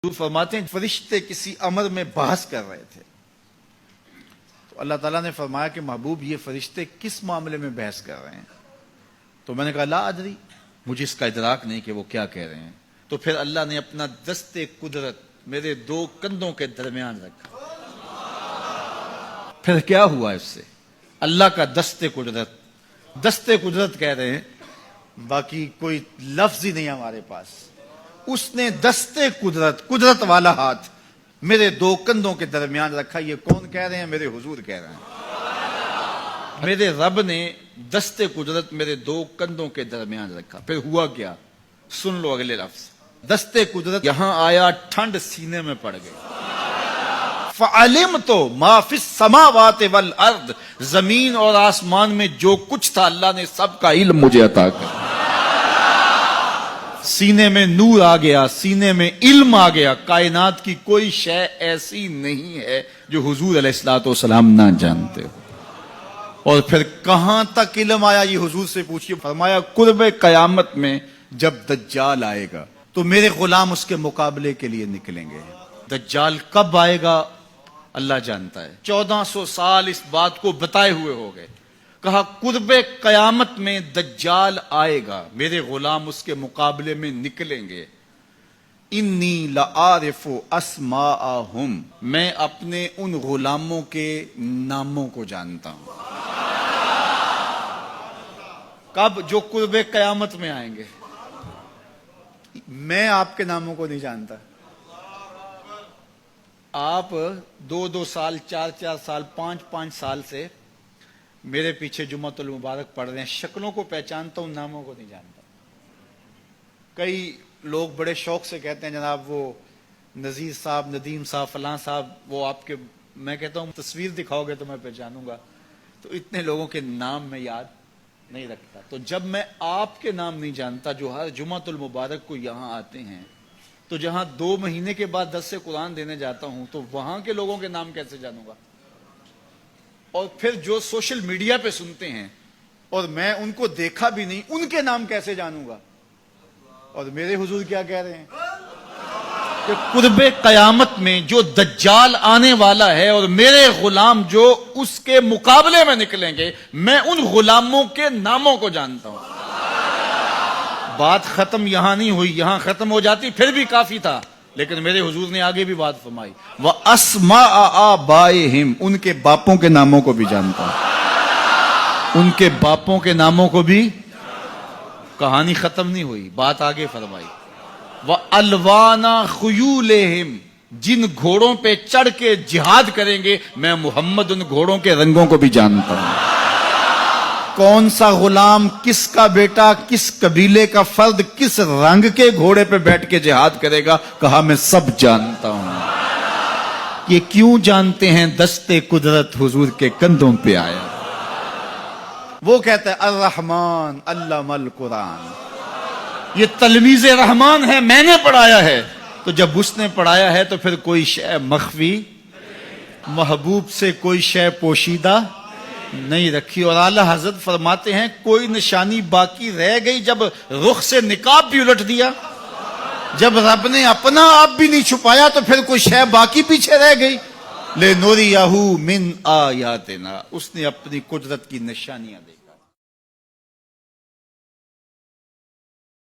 فرماتے ہیں فرشتے کسی امر میں بحث کر رہے تھے تو اللہ تعالیٰ نے فرمایا کہ محبوب یہ فرشتے کس معاملے میں بحث کر رہے ہیں؟ تو میں نے کہا لا ادری، مجھے اس کا ادراک نہیں کہ وہ کیا کہہ رہے ہیں۔ تو پھر اللہ نے اپنا دست قدرت میرے دو کندھوں کے درمیان رکھا۔ پھر کیا ہوا اس سے؟ اللہ کا دست قدرت کہہ رہے ہیں، باقی کوئی لفظ ہی نہیں ہمارے پاس۔ اس نے دست قدرت والا ہاتھ میرے دو کندھوں کے درمیان رکھا۔ یہ کون کہہ رہے ہیں؟ میرے حضور کہہ رہے ہیں۔ میرے رب نے دست قدرت میرے دو کندھوں کے درمیان رکھا۔ پھر ہوا کیا؟ سن لو اگلے لفظ۔ دست قدرت یہاں آیا، ٹھنڈ سینے میں پڑ گئی۔ فَعَلِمْتُ مَا فِي السَّمَاوَاتِ وَالْأَرْضِ، زمین اور آسمان میں جو کچھ تھا اللہ نے سب کا علم مجھے عطا کیا۔ سینے میں نور آ گیا، سینے میں علم آ گیا۔ کائنات کی کوئی شے ایسی نہیں ہے جو حضور علیہ الصلوۃ والسلام نہ جانتے ہو۔ اور پھر کہاں تک علم آیا یہ حضور سے پوچھیے۔ فرمایا قرب قیامت میں جب دجال آئے گا تو میرے غلام اس کے مقابلے کے لیے نکلیں گے۔ دجال کب آئے گا اللہ جانتا ہے۔ 1400 سال اس بات کو بتائے ہوئے ہو گئے۔ کہا قرب قیامت میں دجال آئے گا، میرے غلام اس کے مقابلے میں نکلیں گے۔ انی لعارف اسماءہم، میں اپنے ان غلاموں کے ناموں کو جانتا ہوں۔ کب؟ جو قرب قیامت میں آئیں گے۔ میں آپ کے ناموں کو نہیں جانتا۔ آپ 2 سال 4 سال 5 سال سے میرے پیچھے جمعۃ المبارک پڑھ رہے ہیں، شکلوں کو پہچانتا ہوں، ناموں کو نہیں جانتا۔ کئی لوگ بڑے شوق سے کہتے ہیں جناب وہ نذیر صاحب، ندیم صاحب، فلاں صاحب، وہ آپ کے، میں کہتا ہوں تصویر دکھاؤ گے تو میں پہچانوں گا۔ تو اتنے لوگوں کے نام میں یاد نہیں رکھتا۔ تو جب میں آپ کے نام نہیں جانتا جو ہر جمعۃ المبارک کو یہاں آتے ہیں، تو جہاں 2 مہینے کے بعد درس قرآن دینے جاتا ہوں تو وہاں کے لوگوں کے نام کیسے جانوں گا؟ اور پھر جو سوشل میڈیا پہ سنتے ہیں اور میں ان کو دیکھا بھی نہیں، ان کے نام کیسے جانوں گا؟ اور میرے حضور کیا کہہ رہے ہیں کہ قرب قیامت میں جو دجال آنے والا ہے اور میرے غلام جو اس کے مقابلے میں نکلیں گے، میں ان غلاموں کے ناموں کو جانتا ہوں۔ بات ختم یہاں نہیں ہوئی، یہاں ختم ہو جاتی پھر بھی کافی تھا، لیکن میرے حضور نے آگے بھی بات فرمائی۔ وَأَسْمَاءَ آبَائِهِمْ، ان کے باپوں کے ناموں کو بھی جانتا ہوں۔ ان کے باپوں کے ناموں کو بھی۔ کہانی ختم نہیں ہوئی، بات آگے فرمائی۔ وَأَلْوَانَ خُيُولِهِمْ، جن گھوڑوں پہ چڑھ کے جہاد کریں گے میں محمد ان گھوڑوں کے رنگوں کو بھی جانتا ہوں۔ کون سا غلام، کس کا بیٹا، کس قبیلے کا فرد کس رنگ کے گھوڑے پہ بیٹھ کے جہاد کرے گا، کہا میں سب جانتا ہوں۔ یہ کیوں جانتے ہیں؟ دست قدرت حضور کے کندھوں پہ آیا۔ وہ کہتا ہے الرحمن علم القرآن، یہ تلمیذ رحمان ہے، میں نے پڑھایا ہے۔ تو جب اس نے پڑھایا ہے تو پھر کوئی شے مخفی، محبوب سے کوئی شے پوشیدہ نہیں رکھی۔ اور اعلیٰ حضرت فرماتے ہیں کوئی نشانی باقی رہ گئی جب رخ سے نقاب بھی الٹ دیا، جب رب نے اپنا آپ بھی نہیں چھپایا تو پھر کوئی شے باقی پیچھے رہ گئی۔ لِنُرِيَهُ مِنْ آیَاتِنَا، اس نے اپنی قدرت کی نشانیاں دی۔